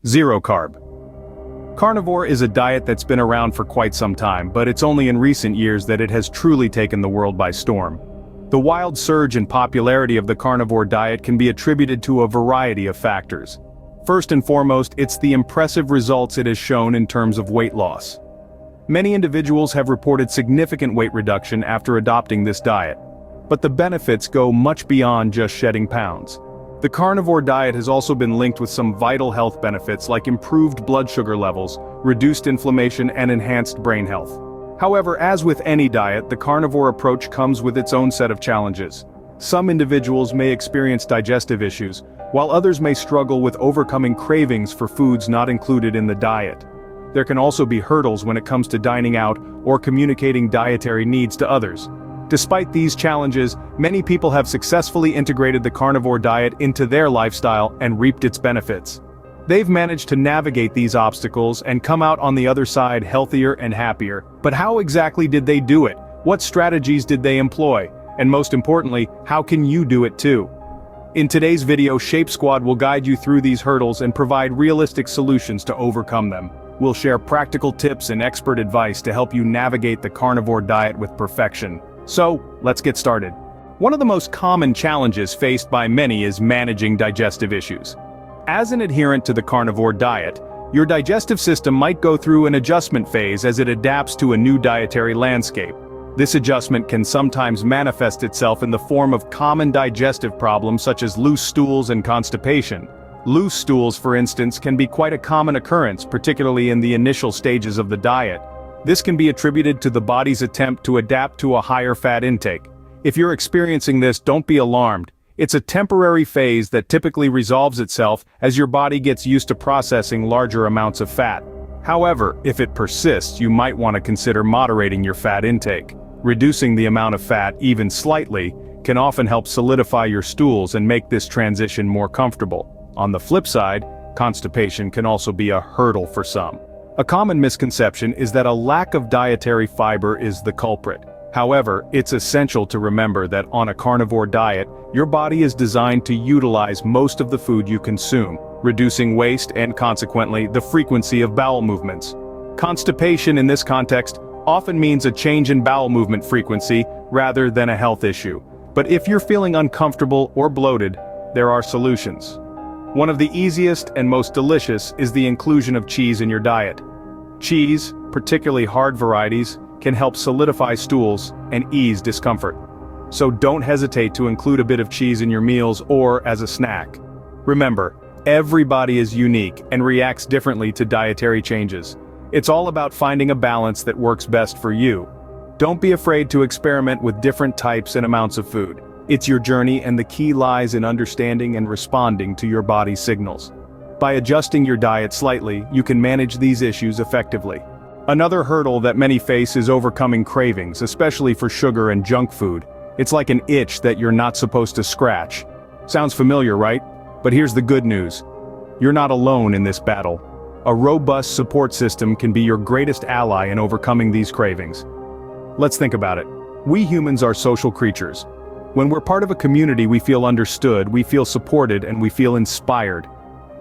Zero carb. Carnivore is a diet that's been around for quite some time, but it's only in recent years that it has truly taken the world by storm. The wild surge in popularity of the carnivore diet can be attributed to a variety of factors. First and foremost, it's the impressive results it has shown in terms of weight loss. Many individuals have reported significant weight reduction after adopting this diet. But the benefits go much beyond just shedding pounds. The carnivore diet has also been linked with some vital health benefits like improved blood sugar levels, reduced inflammation, and enhanced brain health. However, as with any diet, the carnivore approach comes with its own set of challenges. Some individuals may experience digestive issues, while others may struggle with overcoming cravings for foods not included in the diet. There can also be hurdles when it comes to dining out or communicating dietary needs to others. Despite these challenges, many people have successfully integrated the carnivore diet into their lifestyle and reaped its benefits. They've managed to navigate these obstacles and come out on the other side healthier and happier. But how exactly did they do it? What strategies did they employ? And most importantly, how can you do it too? In today's video, Shape Squad will guide you through these hurdles and provide realistic solutions to overcome them. We'll share practical tips and expert advice to help you navigate the carnivore diet with perfection. So, let's get started. One of the most common challenges faced by many is managing digestive issues. As an adherent to the carnivore diet, your digestive system might go through an adjustment phase as it adapts to a new dietary landscape. This adjustment can sometimes manifest itself in the form of common digestive problems such as loose stools and constipation. Loose stools, for instance, can be quite a common occurrence, particularly in the initial stages of the diet. This can be attributed to the body's attempt to adapt to a higher fat intake. If you're experiencing this, don't be alarmed. It's a temporary phase that typically resolves itself as your body gets used to processing larger amounts of fat. However, if it persists, you might want to consider moderating your fat intake. Reducing the amount of fat, even slightly, can often help solidify your stools and make this transition more comfortable. On the flip side, constipation can also be a hurdle for some. A common misconception is that a lack of dietary fiber is the culprit. However, it's essential to remember that on a carnivore diet, your body is designed to utilize most of the food you consume, reducing waste and consequently the frequency of bowel movements. Constipation in this context often means a change in bowel movement frequency rather than a health issue. But if you're feeling uncomfortable or bloated, there are solutions. One of the easiest and most delicious is the inclusion of cheese in your diet. Cheese, particularly hard varieties, can help solidify stools and ease discomfort. So don't hesitate to include a bit of cheese in your meals or as a snack. Remember, everybody is unique and reacts differently to dietary changes. It's all about finding a balance that works best for you. Don't be afraid to experiment with different types and amounts of food. It's your journey, and the key lies in understanding and responding to your body's signals. By adjusting your diet slightly, you can manage these issues effectively. Another hurdle that many face is overcoming cravings, especially for sugar and junk food. It's like an itch that you're not supposed to scratch. Sounds familiar, right? But here's the good news. You're not alone in this battle. A robust support system can be your greatest ally in overcoming these cravings. Let's think about it. We humans are social creatures. When we're part of a community, we feel understood, we feel supported, and we feel inspired.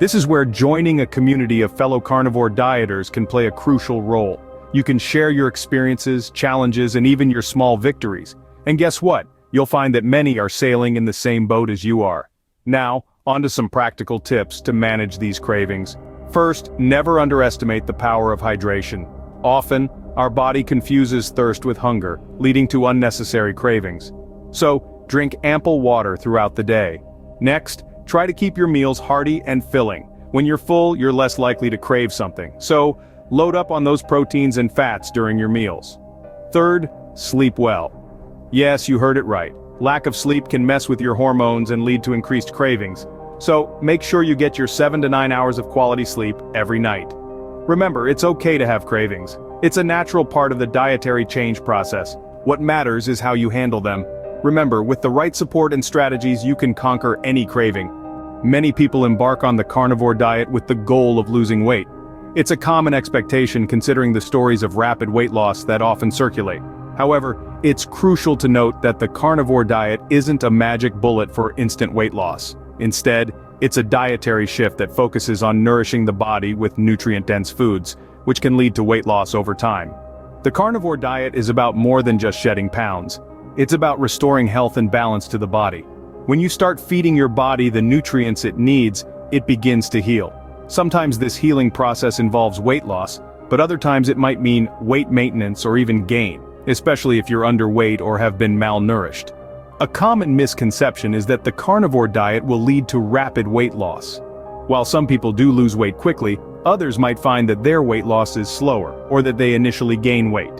This is where joining a community of fellow carnivore dieters can play a crucial role. You can share your experiences, challenges, and even your small victories. And guess what? You'll find that many are sailing in the same boat as you are. Now, on to some practical tips to manage these cravings. First, never underestimate the power of hydration. Often, our body confuses thirst with hunger, leading to unnecessary cravings. So, drink ample water throughout the day. Next, try to keep your meals hearty and filling. When you're full, you're less likely to crave something. So, load up on those proteins and fats during your meals. Third, sleep well. Yes, you heard it right. Lack of sleep can mess with your hormones and lead to increased cravings. So, make sure you get your 7 to 9 hours of quality sleep every night. Remember, it's okay to have cravings. It's a natural part of the dietary change process. What matters is how you handle them. Remember, with the right support and strategies, you can conquer any craving. Many people embark on the carnivore diet with the goal of losing weight. It's a common expectation considering the stories of rapid weight loss that often circulate. However, it's crucial to note that the carnivore diet isn't a magic bullet for instant weight loss. Instead, It's a dietary shift that focuses on nourishing the body with nutrient-dense foods, which can lead to weight loss over time. The carnivore diet is about more than just shedding pounds. It's about restoring health and balance to the body. When you start feeding your body the nutrients it needs, it begins to heal. Sometimes this healing process involves weight loss, but other times it might mean weight maintenance or even gain, especially if you're underweight or have been malnourished. A common misconception is that the carnivore diet will lead to rapid weight loss. While some people do lose weight quickly, others might find that their weight loss is slower, or that they initially gain weight.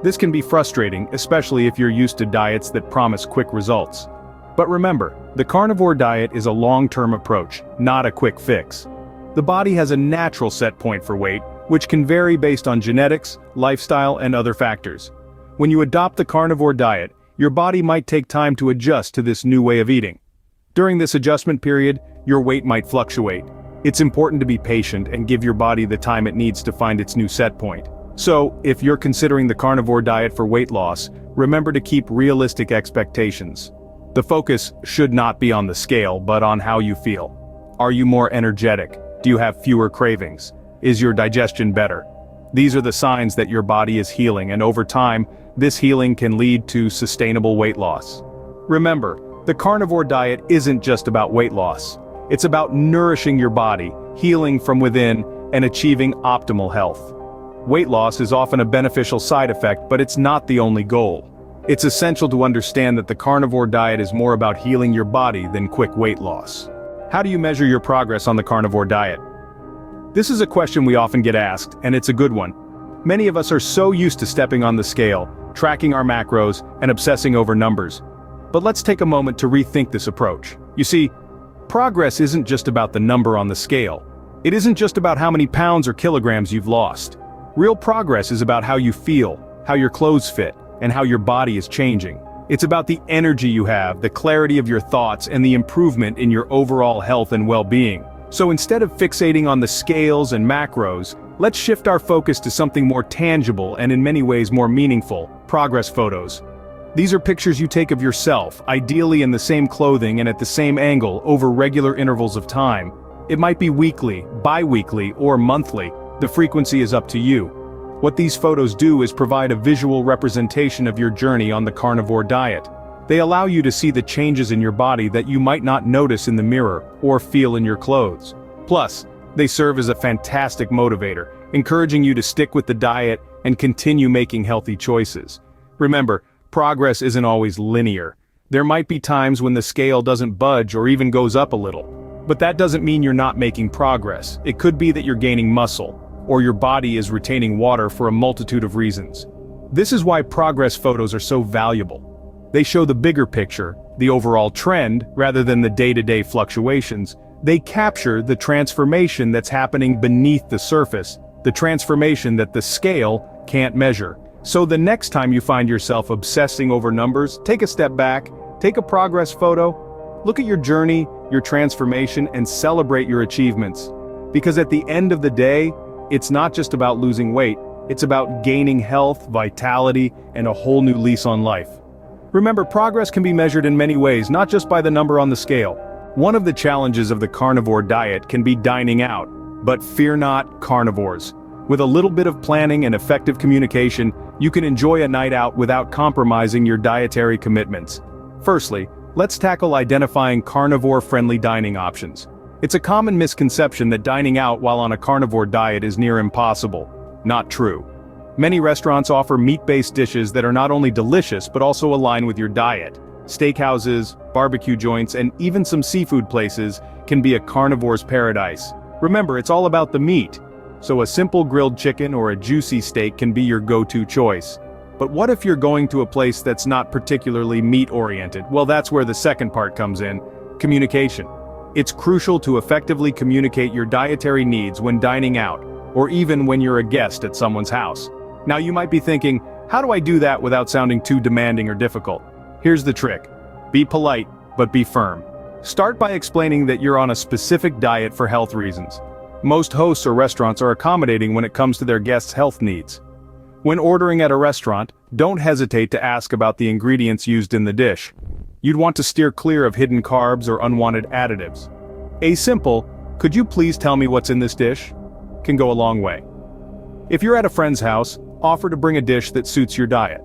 This can be frustrating, especially if you're used to diets that promise quick results. But remember, the carnivore diet is a long-term approach, not a quick fix. The body has a natural set point for weight, which can vary based on genetics, lifestyle, and other factors. When you adopt the carnivore diet, your body might take time to adjust to this new way of eating. During this adjustment period, your weight might fluctuate. It's important to be patient and give your body the time it needs to find its new set point. So, if you're considering the carnivore diet for weight loss, remember to keep realistic expectations. The focus should not be on the scale, but on how you feel. Are you more energetic? Do you have fewer cravings? Is your digestion better? These are the signs that your body is healing, and over time, this healing can lead to sustainable weight loss. Remember, the carnivore diet isn't just about weight loss. It's about nourishing your body, healing from within, and achieving optimal health. Weight loss is often a beneficial side effect, but it's not the only goal. It's essential to understand that the carnivore diet is more about healing your body than quick weight loss. How do you measure your progress on the carnivore diet? This is a question we often get asked, and it's a good one. Many of us are so used to stepping on the scale, tracking our macros, and obsessing over numbers. But let's take a moment to rethink this approach. You see, progress isn't just about the number on the scale. It isn't just about how many pounds or kilograms you've lost. Real progress is about how you feel, how your clothes fit, and how your body is changing. It's about the energy you have, the clarity of your thoughts, and the improvement in your overall health and well-being. So instead of fixating on the scales and macros, let's shift our focus to something more tangible and in many ways more meaningful: progress photos. These are pictures you take of yourself, ideally in the same clothing and at the same angle over regular intervals of time. It might be weekly, bi-weekly, or monthly. The frequency is up to you. What these photos do is provide a visual representation of your journey on the carnivore diet. They allow you to see the changes in your body that you might not notice in the mirror or feel in your clothes. Plus, they serve as a fantastic motivator, encouraging you to stick with the diet and continue making healthy choices. Remember, progress isn't always linear. There might be times when the scale doesn't budge or even goes up a little. But that doesn't mean you're not making progress. It could be that you're gaining muscle, or your body is retaining water for a multitude of reasons. This is why progress photos are so valuable. They show the bigger picture, the overall trend, rather than the day-to-day fluctuations. They capture the transformation that's happening beneath the surface, the transformation that the scale can't measure. So the next time you find yourself obsessing over numbers, take a step back, take a progress photo, look at your journey, your transformation, and celebrate your achievements. Because at the end of the day, it's not just about losing weight, it's about gaining health, vitality, and a whole new lease on life. Remember, progress can be measured in many ways, not just by the number on the scale. One of the challenges of the carnivore diet can be dining out, but fear not, carnivores. With a little bit of planning and effective communication, you can enjoy a night out without compromising your dietary commitments. Firstly, let's tackle identifying carnivore-friendly dining options. It's a common misconception that dining out while on a carnivore diet is near impossible. Not true. Many restaurants offer meat-based dishes that are not only delicious but also align with your diet. Steakhouses, barbecue joints, and even some seafood places can be a carnivore's paradise. Remember, it's all about the meat. So a simple grilled chicken or a juicy steak can be your go-to choice. But what if you're going to a place that's not particularly meat-oriented? Well, that's where the second part comes in: communication. It's crucial to effectively communicate your dietary needs when dining out, or even when you're a guest at someone's house. Now you might be thinking, how do I do that without sounding too demanding or difficult? Here's the trick. Be polite, but be firm. Start by explaining that you're on a specific diet for health reasons. Most hosts or restaurants are accommodating when it comes to their guests' health needs. When ordering at a restaurant, don't hesitate to ask about the ingredients used in the dish. You'd want to steer clear of hidden carbs or unwanted additives. A simple, "Could you please tell me what's in this dish?" can go a long way. If you're at a friend's house, offer to bring a dish that suits your diet.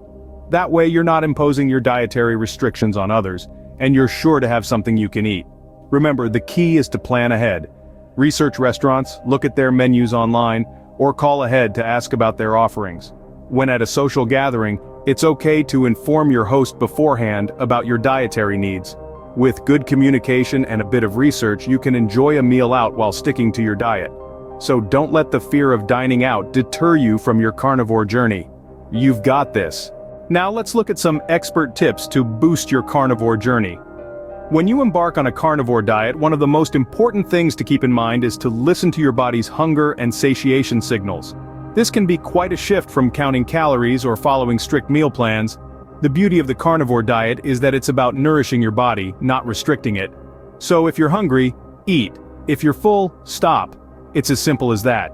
That way you're not imposing your dietary restrictions on others, and you're sure to have something you can eat. Remember, the key is to plan ahead. Research restaurants, look at their menus online, or call ahead to ask about their offerings. When at a social gathering, it's okay to inform your host beforehand about your dietary needs. With good communication and a bit of research, you can enjoy a meal out while sticking to your diet. So don't let the fear of dining out deter you from your carnivore journey. You've got this. Now let's look at some expert tips to boost your carnivore journey. When you embark on a carnivore diet, one of the most important things to keep in mind is to listen to your body's hunger and satiation signals. This can be quite a shift from counting calories or following strict meal plans. The beauty of the carnivore diet is that it's about nourishing your body, not restricting it. So if you're hungry, eat. If you're full, stop. It's as simple as that.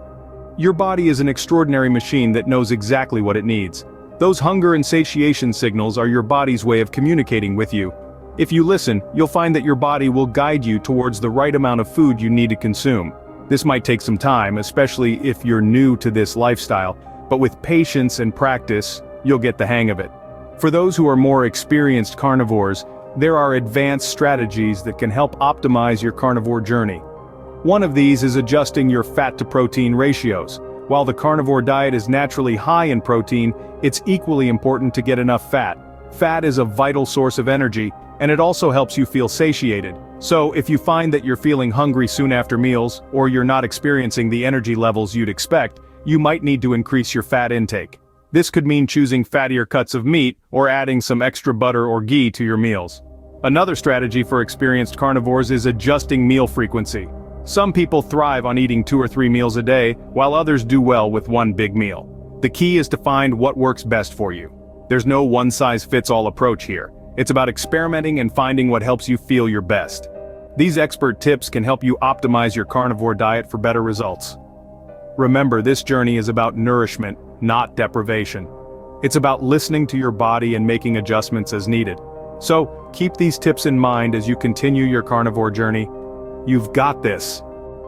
Your body is an extraordinary machine that knows exactly what it needs. Those hunger and satiation signals are your body's way of communicating with you. If you listen, you'll find that your body will guide you towards the right amount of food you need to consume. This might take some time, especially if you're new to this lifestyle, but with patience and practice, you'll get the hang of it. For those who are more experienced carnivores, there are advanced strategies that can help optimize your carnivore journey. One of these is adjusting your fat-to-protein ratios. While the carnivore diet is naturally high in protein, it's equally important to get enough fat. Fat is a vital source of energy, and it also helps you feel satiated. So if you find that you're feeling hungry soon after meals, or you're not experiencing the energy levels you'd expect, you might need to increase your fat intake. This could mean choosing fattier cuts of meat, or adding some extra butter or ghee to your meals. Another strategy for experienced carnivores is adjusting meal frequency. Some people thrive on eating 2 or 3 meals a day, while others do well with one big meal. The key is to find what works best for you. There's no one-size-fits-all approach here. It's about experimenting and finding what helps you feel your best. These expert tips can help you optimize your carnivore diet for better results. Remember, this journey is about nourishment, not deprivation. It's about listening to your body and making adjustments as needed. So, keep these tips in mind as you continue your carnivore journey. You've got this.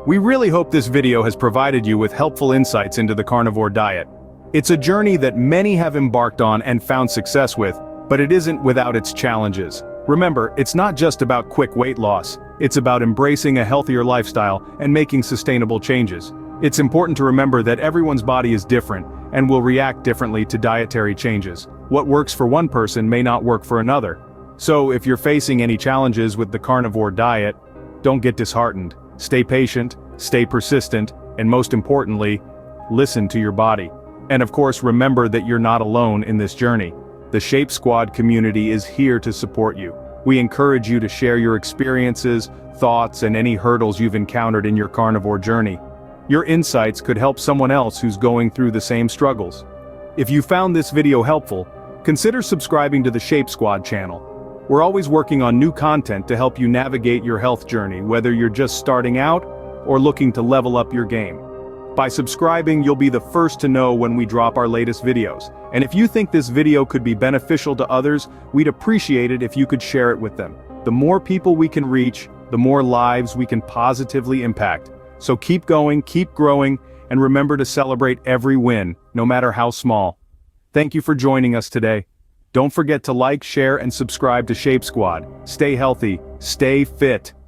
We really hope this video has provided you with helpful insights into the carnivore diet. It's a journey that many have embarked on and found success with, but it isn't without its challenges. Remember, it's not just about quick weight loss. It's about embracing a healthier lifestyle and making sustainable changes. It's important to remember that everyone's body is different and will react differently to dietary changes. What works for one person may not work for another. So if you're facing any challenges with the carnivore diet, don't get disheartened. Stay patient, stay persistent, and most importantly, listen to your body. And of course, remember that you're not alone in this journey. The Shape Squad community is here to support you. We encourage you to share your experiences, thoughts, and any hurdles you've encountered in your carnivore journey. Your insights could help someone else who's going through the same struggles. If you found this video helpful, consider subscribing to the Shape Squad channel. We're always working on new content to help you navigate your health journey, whether you're just starting out or looking to level up your game. By subscribing, you'll be the first to know when we drop our latest videos. And if you think this video could be beneficial to others, we'd appreciate it if you could share it with them. The more people we can reach, the more lives we can positively impact. So keep going, keep growing, and remember to celebrate every win, no matter how small. Thank you for joining us today. Don't forget to like, share, and subscribe to Shape Squad. Stay healthy, stay fit,